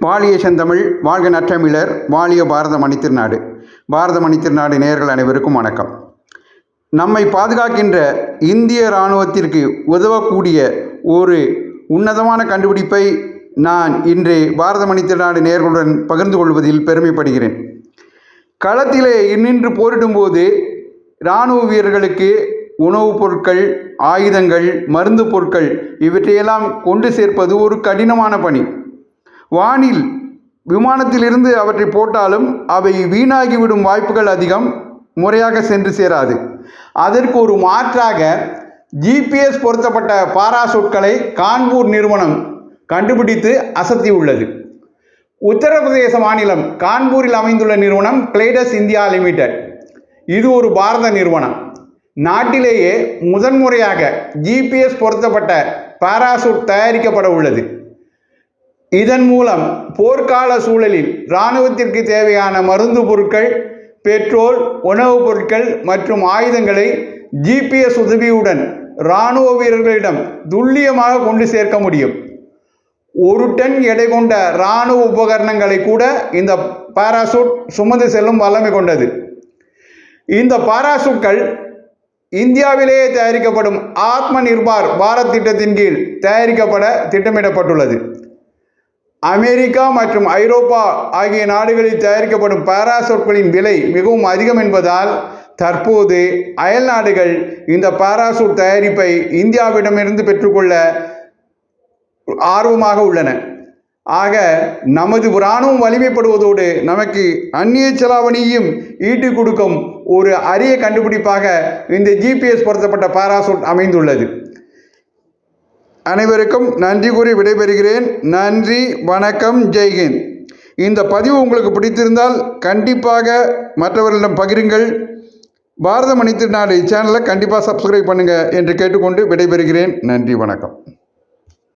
வாழிய செந்தமிழ், வாழ்க நற்றமிழர், வாழிய பாரத மணித்திருநாடு. பாரத மணித்திருநாடு நேயர்கள் அனைவருக்கும் வணக்கம். நம்மை பாதுகாக்கின்ற இந்திய இராணுவத்திற்கு உதவக்கூடிய ஒரு உன்னதமான கண்டுபிடிப்பை நான் இன்று பாரத மணித்திருநாடு நேயர்களுடன் பகிர்ந்து கொள்வதில் பெருமைப்படுகிறேன். களத்திலே நின்று போரிடும்போது இராணுவ வீரர்களுக்கு உணவுப் பொருட்கள், ஆயுதங்கள், மருந்து பொருட்கள் இவற்றையெல்லாம் கொண்டு சேர்ப்பது ஒரு கடினமான பணி. வானில் விமானத்திலிருந்து அவற்றை போட்டாலும் அவை வீணாகிவிடும் வாய்ப்புகள் அதிகம், முறையாக சென்று சேராது. அதற்கு ஒரு மாற்றாக GPS பொருத்தப்பட்ட பாராசூட்களை கான்பூர் நிறுவனம் கண்டுபிடித்து அசத்தியுள்ளது. உத்தரப்பிரதேச மாநிலம் கான்பூரில் அமைந்துள்ள நிறுவனம் கிளைடஸ் இந்தியா லிமிடெட். இது ஒரு பாரத நிறுவனம். நாட்டிலேயே முதன்முறையாக GPS பொருத்தப்பட்ட பாராசூட் தயாரிக்கப்பட உள்ளது. இதன் மூலம் போர்க்கால சூழலில் இராணுவத்திற்கு தேவையான மருந்து பொருட்கள், பெட்ரோல், உணவுப் பொருட்கள் மற்றும் ஆயுதங்களை GPS உதவியுடன் இராணுவ வீரர்களிடம் துல்லியமாக கொண்டு சேர்க்க முடியும். 1 டன் எடை கொண்ட இராணுவ உபகரணங்களை கூட இந்த பாராசூட் சுமந்து செல்லும் வல்லமை கொண்டது. இந்த பாராசூட்கள் இந்தியாவிலேயே தயாரிக்கப்படும் ஆத்ம நிர்பார் பாரத் திட்டத்தின் கீழ் தயாரிக்கப்பட திட்டமிடப்பட்டுள்ளது. அமெரிக்கா மற்றும் ஐரோப்பா ஆகிய நாடுகளில் தயாரிக்கப்படும் பாராசூட்களின் விலை மிகவும் அதிகம் என்பதால் தற்போது அயல் நாடுகள் இந்த பாராசூட் தயாரிப்பை இந்தியாவிடமிருந்து பெற்றுக்கொள்ள ஆர்வமாக உள்ளன. ஆக நமது இராணுவம் வலிமைப்படுவதோடு நமக்கு அந்நிய செலாவணியும் ஈட்டு கொடுக்கும் ஒரு அரிய கண்டுபிடிப்பாக இந்த GPS பொருத்தப்பட்ட பாராசூட் அமைந்துள்ளது. அனைவருக்கும் நன்றி கூறி விடைபெறுகிறேன். நன்றி, வணக்கம், ஜெய்ஹிந்த். இந்த பதிவு உங்களுக்கு பிடித்திருந்தால் கண்டிப்பாக மற்றவர்களிடம் பகிருங்கள். பாரத மணித்திருநாடு சேனலை கண்டிப்பாக சப்ஸ்கிரைப் பண்ணுங்கள் என்று கேட்டுக்கொண்டு விடைபெறுகிறேன். நன்றி, வணக்கம்.